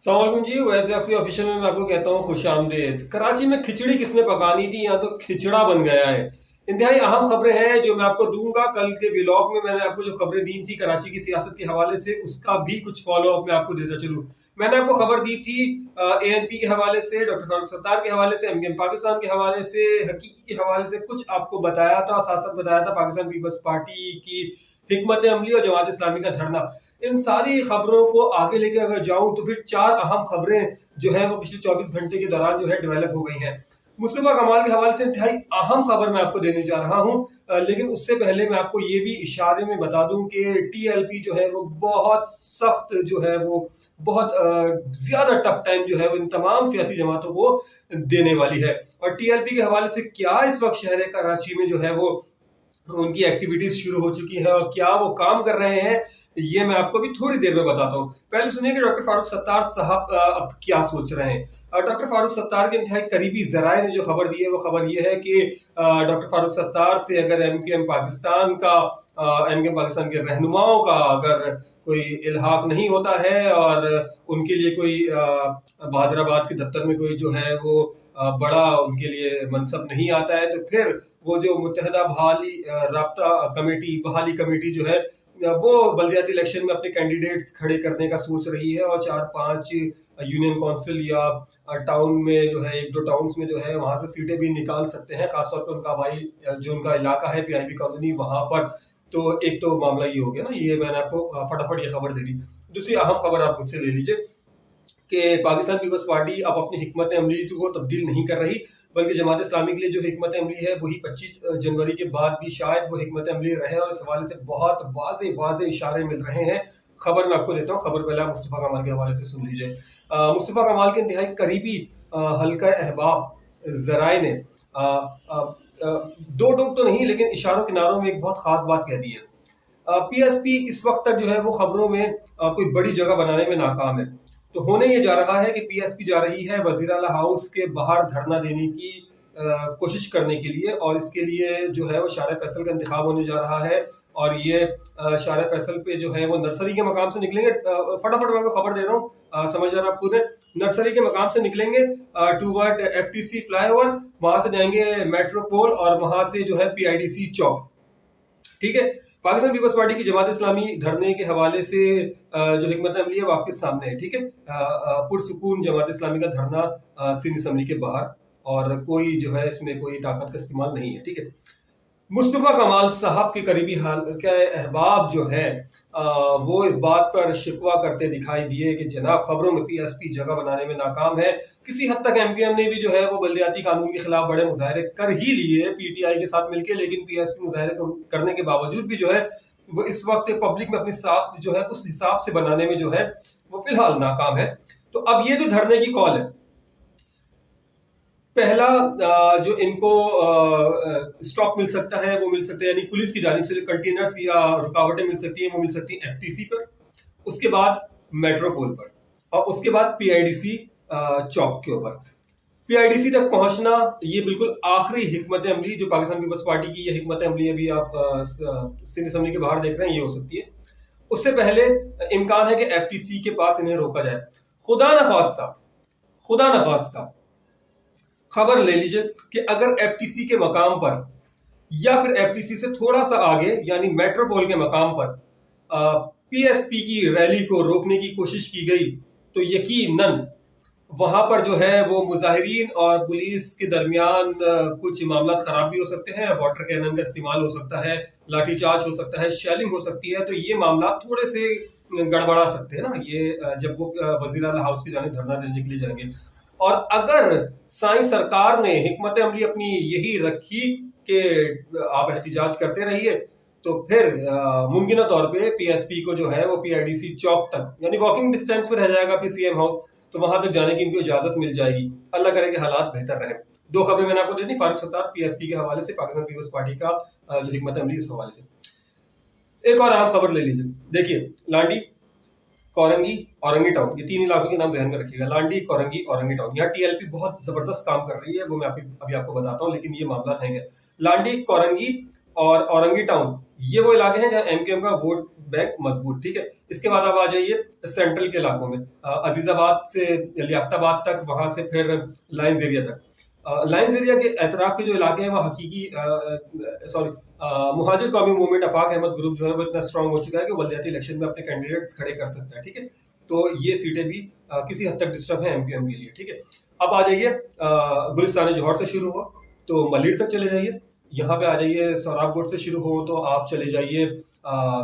सलामकुम जी, वैस जाफरी ऑफिशियल में मैं आपको कहता हूँ खुश आमदेद। कराची में खिचड़ी किसने पकानी थी, यहाँ तो खिचड़ा बन गया है। इंतहाई अहम खबरें हैं जो मैं आपको दूंगा। कल के व्लॉग में मैंने आपको जो खबरें दी थी कराची की सियासत के हवाले से, उसका भी कुछ फॉलो अप मैं आपको देता चलूँ। मैंने आपको खबर दी थी ANP के हवाले से, डॉक्टर फारूक सत्तार के हवाले से, MKM पाकिस्तान के हवाले से, हकीकी के हवाले से कुछ आपको बताया था। साथ साथ बताया था पाकिस्तान पीपल्स पार्टी की हिकमत अमली और जमात इस्लामी का धरना। इन सारी खबरों को आगे लेके अगर जाऊं तो फिर चार अहम खबरें जो है वो पिछले 24 घंटे के दौरान जो है डेवलप हो गई हैं। मुस्तफा कमाल के हवाले से इंतहाई अहम खबर मैं आपको देने जा रहा हूं, लेकिन उससे पहले मैं आपको ये भी इशारे में बता दूं कि TLP जो है वो बहुत सख्त जो है वो बहुत ज्यादा टफ टाइम जो है वो इन तमाम सियासी जमातों को देने वाली है। और TLP के हवाले से क्या इस वक्त शहर कराची में जो है वो उनकी एक्टिविटीज शुरू हो चुकी है और क्या वो काम कर रहे हैं, ये मैं आपको भी थोड़ी देर में बताता हूँ। पहले सुनिए कि डॉक्टर फारूक सत्तार साहब अब क्या सोच रहे हैं। डॉक्टर फारूक सत्तार के इंतहाई करीबी जराये ने जो खबर दी है वो खबर ये है कि डॉक्टर फारूक सत्तार से अगर MKM पाकिस्तान के रहनुमाओं का अगर कोई इल्हाक नहीं होता है और उनके लिए कोई बहादुराबाद के दफ्तर में कोई जो है वो बड़ा उनके लिए मनसब नहीं आता है, तो फिर वो जो मुत्तहदा बहाली कमेटी जो है वो बल्दियाती इलेक्शन में अपने कैंडिडेट्स खड़े करने का सोच रही है और 4-5 यूनियन काउंसिल या टाउन में जो है, एक दो टाउन्स में जो है वहां से सीटें भी निकाल सकते हैं। खासतौर पर उनका भाई जो उनका इलाका है PIB कॉलोनी, वहां पर तो एक तो मामला ये हो गया ना। ये मैंने आपको फटाफट ये खबर दे दी। दूसरी अहम खबर आप मुझसे ले लीजिए कि पाकिस्तान पीपल्स पार्टी अब अपनी हिकमत अमली को तब्दील नहीं कर रही, बल्कि जमात इस्लामी के लिए जो हिकमत अमली है वही 25 जनवरी के बाद भी शायद वो हिकमत अमली रहे। और इस हवाले से बहुत वाजे इशारे मिल रहे हैं। खबर मैं आपको देता हूँ। खबर पहले मुस्तफा कमाल के हवाले से सुन लीजिए। मुस्तफा कमाल के इंतहाई करीबी हल्का अहबाब जराए ने दो टोक तो नहीं लेकिन इशारों किनारों में एक बहुत खास बात कह दी है। PSP इस वक्त तक जो है वो खबरों में कोई बड़ी जगह बनाने में नाकाम है। तो होने ये जा रहा है कि PSP जा रही है वजीर आला हाउस के बाहर धरना देने की कोशिश करने के लिए, और इसके लिए जो है वो शार फैसल का इंतखाब होने जा रहा है। और ये शार फैसल पे जो है वो नर्सरी के मकाम से निकलेंगे। फटाफट मैं आपको खबर दे रहा हूँ, समझ आप खुद है। नर्सरी के मकाम से निकलेंगे टूवर्ड FTC फ्लाईओवर, वहां से जाएंगे मेट्रोपोल और वहां से जो है PIDC चौक। ठीक है। पाकिस्तान पीपल्स पार्टी की जमात इस्लामी धरने के हवाले से जो हिकमत अमली है वो आपके सामने है। ठीक है। पुरसुकून जमात इस्लामी का धरना सिंध असम्बली के बाहर, और कोई जो है इसमें कोई ताकत का इस्तेमाल नहीं है। ठीक है। मुस्तफा कमाल साहब के करीबी हाल के अहबाब जो है वो इस बात पर शिकवा करते दिखाई दिए कि जनाब खबरों में PSP जगह बनाने में नाकाम है। किसी हद तक MKM ने भी जो है वो बल्दियाती कानून के खिलाफ बड़े मुजाहरे कर ही लिए PTI के साथ मिलकर, लेकिन PSP मुजाहरे करने के बावजूद भी जो है वो इस वक्त पब्लिक में अपनी साख जो है उस हिसाब से बनाने में जो है वो फिलहाल नाकाम है। तो अब ये जो धरने की कॉल है, पहला जो इनको स्टॉप मिल सकता है वो मिल सकता है, यानी पुलिस की जानिब से कंटेनर्स या रुकावटें मिल सकती हैं वो मिल सकती हैं FTC पर, उसके बाद मेट्रोपोल पर, और उसके बाद PIDC चौक के ऊपर। PIDC तक पहुंचना ये बिल्कुल आखिरी हिकमत अमली जो पाकिस्तान पीपल्स पार्टी की ये हिकमत अमली अभी आप सिंध असम्बली के बाहर देख रहे हैं, ये हो सकती है। उससे पहले इम्कान है कि FTC के पास इन्हें रोका जाए। खुदा न खास्ता खबर ले लीजिए कि अगर FTC के मकाम पर या फिर FTC से थोड़ा सा आगे यानी मेट्रोपोल के मकाम पर PSP की रैली को रोकने की कोशिश की गई, तो यकीनन वहां पर जो है वो मुजाहिरीन और पुलिस के दरमियान कुछ मामला खराब भी हो सकते हैं। वाटर कैनन का इस्तेमाल हो सकता है, लाठीचार्ज हो सकता है, शेलिंग हो सकती है। तो ये मामला थोड़े से गड़बड़ा सकते हैं ना ये जब वो वजीर आला हाउस की जानिब धरना देने के लिए जाएंगे। और अगर साईं सरकार ने हिकमत अमली अपनी यही रखी कि आप एहतिजाज करते रहिए, तो फिर मुमकिन तौर पे PSP को जो है वो PIDC चौक तक यानी वॉकिंग डिस्टेंस पे रह जाएगा फिर CM हाउस, तो वहां तक जाने की इनको इजाजत मिल जाएगी। अल्लाह करे कि हालात बेहतर रहे। दो खबरें मैंने आपको दे दी, फारूक सत्तार PSP के हवाले से, पाकिस्तान पीपल्स पार्टी का जो हिकमत अमली उस हवाले से। एक और अहम खबर ले लीजिए। देखिए, लांडी, कोरंगी, औरंगी टाउन, ये तीन इलाकों के नाम ध्यान में रखिएगा। लांडी, कोरंगी, औरंगी टाउन। यहाँ TLP बहुत जबरदस्त काम कर रही है, वो मैं अभी आपको बताता हूँ, लेकिन ये मामला है। लांडी, कोरंगी और औरंगी टाउन ये वो इलाके हैं जहाँ MKM का वोट बैंक मजबूत। ठीक है, इसके बाद आप आ जाइए सेंट्रल के इलाकों में, अजीजाबाद से लियाकताबाद तक, वहां से फिर लाइन्स एरिया तक। लाइन्स एरिया के एतराफ के जो इलाके हैं वहाँ हकीकी मुहाजिर कौमी मूवमेंट आफाक अहमद ग्रुप जो है वो इतना स्ट्रांग हो चुका है कि बल्दियाती इलेक्शन में अपने कैंडिडेट्स खड़े कर सकता है। ठीक है, तो ये सीटें भी किसी हद तक डिस्टर्ब है एमक्यूएम के लिए। ठीक है, अब आ जाइए गुलिस्तान जौहर से शुरू हो तो मलिर तक चले जाइए, यहाँ पे आ जाइए सोराबकोट से शुरू हो तो आप चले जाइए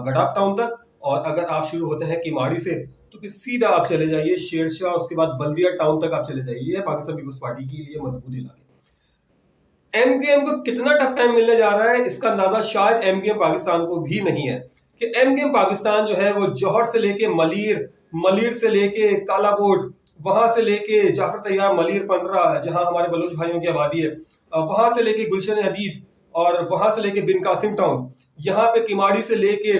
गडाप टाउन तक, और अगर आप शुरू होते हैं किमाड़ी से तो फिर सीधा आप चले जाइए शेरशाह, उसके बाद बल्दिया टाउन तक आप चले जाइए। ये पाकिस्तान पीपल्स पार्टी के लिए मजबूत इलाके। एमकेएम को कितना टफ टाइम मिलने जा रहा है इसका अंदाजा शायद एमकेएम पाकिस्तान को भी नहीं है, कि एमकेएम पाकिस्तान जो है वो जौहर से लेके मलिर, मलिर से लेके कालाकोट, वहां से लेके जाफर तैयार मलिर 15 जहां हमारे बलोच भाइयों की आबादी है, वहां से लेके गुलशन हदीद, और वहां से लेके बिन कासिम टाउन, यहाँ पे किमाड़ी से लेके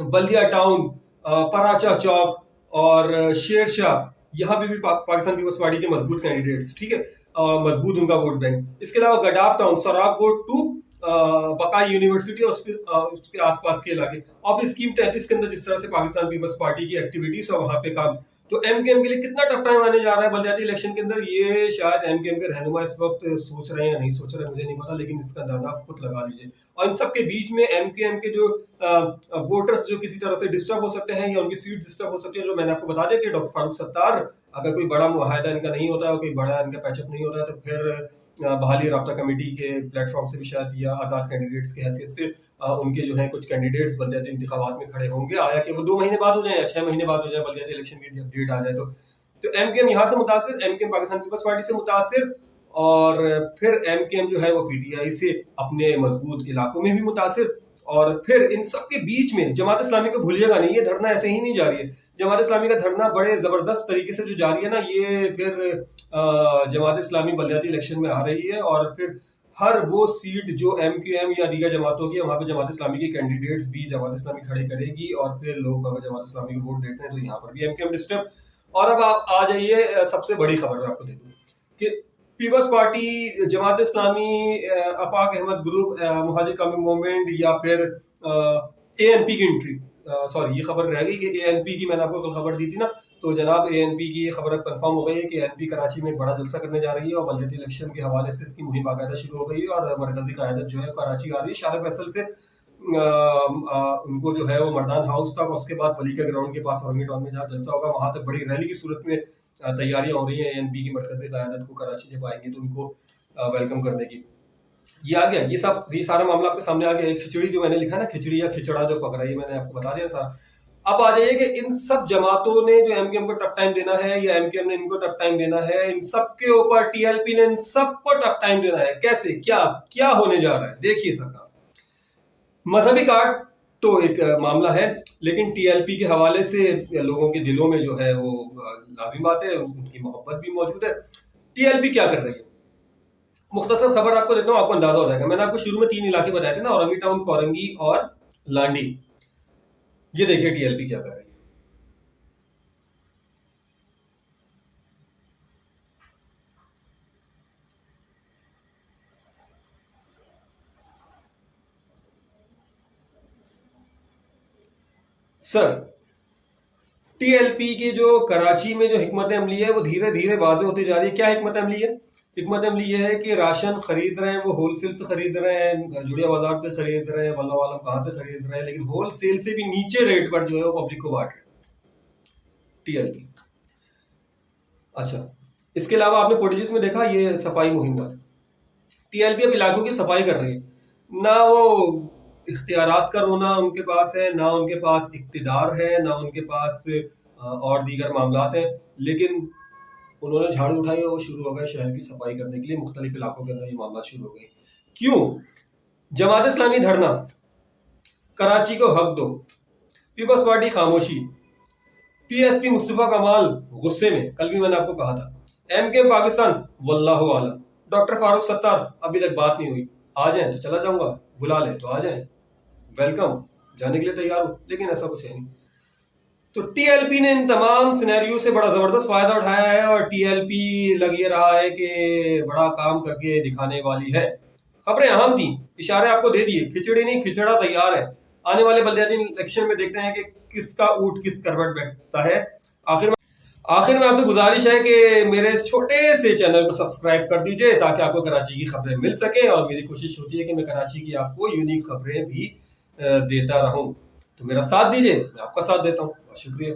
बल्दिया टाउन, पराचा चौक और शेरशाह, यहाँ पे भी पाकिस्तान पीपल्स पार्टी के मजबूत कैंडिडेट्स। ठीक है, मजबूत उनका वोट बैंक। इसके अलावा Gadap town, Sorabkot to बकाई university और उसके आसपास के इलाके, और स्कीम 33 के अंदर जिस तरह से पाकिस्तान पीपल्स पार्टी की एक्टिविटीज और वहां पे काम, तो एमकेएम के लिए कितना टफ टाइम आने जा रहा है बल्दियाती इलेक्शन के अंदर, ये शायद एमकेएम के रहनुमा इस वक्त सोच रहे हैं या नहीं सोच रहे हैं मुझे नहीं पता, लेकिन इसका अंदाजा आप खुद लगा लीजिए। और इन सब के बीच में एमकेएम के जो वोटर्स जो किसी तरह से डिस्टर्ब हो सकते हैं या उनकी सीट डिस्टर्ब हो सकती है, जो मैंने आपको बता दिया कि डॉक्टर फारूक सत्तार, अगर कोई बड़ा मुआहदा इनका नहीं होता है, कोई बड़ा इनका पैचअप नहीं होता है, तो फिर बहाली राब्ता कमेटी के प्लेटफॉर्म से भी शायद या आजाद कैंडिडेट्स की हैसियत से उनके जो है कुछ कैंडिडेट्स बल्दियाती इंतखाबात में खड़े होंगे, आया कि वो 2 महीने बाद हो जाए या 6 महीने बाद हो जाए, बल्दियाती इलेक्शन की अपडेट आ जाए तो एमकेएम यहाँ से मुतासिर, एमकेएम पाकिस्तान पीपल्स पार्टी से मुतासिर, और फिर एमकेएम जो है वो पीटीआई से अपने मजबूत इलाकों में भी मुतासिर, और फिर इन सब के बीच में जमात इस्लामी को भूलिएगा नहीं, ये धरना ऐसे ही नहीं जारी है। जमात इस्लामी का धरना बड़े जबरदस्त तरीके से जो जारी है ना, ये फिर जमात इस्लामी बल्दियाती इलेक्शन में आ रही है, और फिर हर वो सीट जो एमक्यूएम या दीगर जमातों की, वहां पे जमात इस्लामी के कैंडिडेट्स भी जमात इस्लामी खड़े करेगी, और फिर लोग अगर जमात इस्लामी को वोट देते हैं तो यहाँ पर भी एमक्यूएम डिस्टर्ब। और अब आप आ जाइए सबसे बड़ी खबर मैं आपको दे दूं कि पीपल्स पार्टी, जमात इस्लामी, आफाक अहमद ग्रुप, मुहाजिर कौमी मूवमेंट, या फिर एएनपी की एंट्री, सॉरी ये खबर रह गई कि एएनपी की मैंने आपको कल खबर दी थी ना, तो जनाब एएनपी की ये खबर कंफर्म हो गई है कि एएनपी कराची में एक बड़ा जलसा करने जा रही है, और बल्दियाती इलेक्शन के हवाले से इसकी मुहिम बाकायदा शुरू हो गई है, और मरकजी क़यादत जो है कराची आ रही है शार फैसल से। उनको जो है वो मर्दान हाउस तक, उसके बाद वली के ग्राउंड के पास औरंगी टाउन में जहाँ जलसा होगा वहां तक बड़ी रैली की सूरत में तैयारियां हो रही हैं एएनपी की मरकजी क़यादत को कराची जब आएंगे तो उनको वेलकम करने की। ये आ गया, ये सारा मामला आपके सामने आ गया। खिचड़ी जो मैंने लिखा है ना, खिचड़ी या खिचड़ा जो पक रही है, मैंने आपको बता दिया सारा। अब आ जाइए कि इन सब जमातों ने जो एमकेएम को टफ टाइम देना है या एमकेएम ने इनको टफ टाइम देना है, इन सब के ऊपर टीएलपी ने इन सबको टफ टाइम देना है। कैसे, क्या क्या होने जा रहा है, देखिए सरकार। मजहबी कार्ड तो एक मामला है, लेकिन टीएलपी के हवाले से लोगों के दिलों में जो है वो लाजिम बात है, उनकी मोहब्बत भी मौजूद है। टीएलपी क्या कर रही है, मुख्तसर खबर आपको देता हूँ, आपको अंदाजा हो जाएगा। मैंने आपको शुरू में 3 इलाके बताए थे ना, औरंगी टाउन, कोरंगी और लांडी। ये देखिए टीएलपी क्या कर रही है। सर, टीएलपी की जो कराची में जो हिकमत अमली है वो धीरे धीरे वाज़ेह होती जा रही है। क्या हिकमत अमली है? हिकमत अमली ये है कि राशन खरीद रहे हैं, वो होलसेल से खरीद रहे हैं, जुड़िया बाजार से खरीद रहे हैं, वल्लाह आलम कहाँ से खरीद रहे हैं, लेकिन होलसेल से भी नीचे रेट पर जो है वो पब्लिक को बांट रहे हैं टीएलपी। अच्छा, इसके अलावा आपने फुटेजेस में देखा ये सफाई मुहिम वाले, टीएलपी अब इलाकों की सफाई कर रही है। ना वो इख्तियारात का रोना उनके पास है, ना उनके पास इक्तिदार है, ना उनके पास और दीगर मामलात हैं, लेकिन उन्होंने झाड़ू उठाई और वो शुरू हो गए शहर की सफाई करने के लिए। मुख्तलिफ इलाकों के अंदर ये मामला शुरू हो गए। क्यों? जमात इस्लामी धरना, कराची को हक दो, पीपल्स पार्टी खामोशी, पीएसपी मुस्तफा कमाल गुस्से में, कल भी मैंने आपको कहा था। एमकेएम पाकिस्तान वल्लाहु आलम, डॉक्टर फारूक सत्तार अभी तक बात नहीं हुई, आ जाए तो चला जाऊंगा, बुला ले तो आ जाए, वेलकम, जाने के लिए तैयार हूं, लेकिन ऐसा कुछ है नहीं। तो टीएलपी ने इन तमाम सिनेरियो से बड़ा जबरदस्त फायदा उठाया है, और टीएलपी लग ये रहा है कि बड़ा काम करके दिखाने वाली है। खबरें अहम थी, इशारे आपको दे दिए, खिचड़ी नहीं खिचड़ा तैयार है। आने वाले बल्दियाती इलेक्शन में देखते हैं कि किसका ऊंट किस करवट बैठता है। आखिर में आपसे गुजारिश है कि मेरे छोटे से चैनल को सब्सक्राइब कर दीजिए ताकि आपको कराची की खबरें मिल सके, और मेरी कोशिश होती है कि मैं कराची की आपको यूनिक खबरें भी देता रहूं। तो मेरा साथ दीजिए, मैं आपका साथ देता हूं। बहुत शुक्रिया।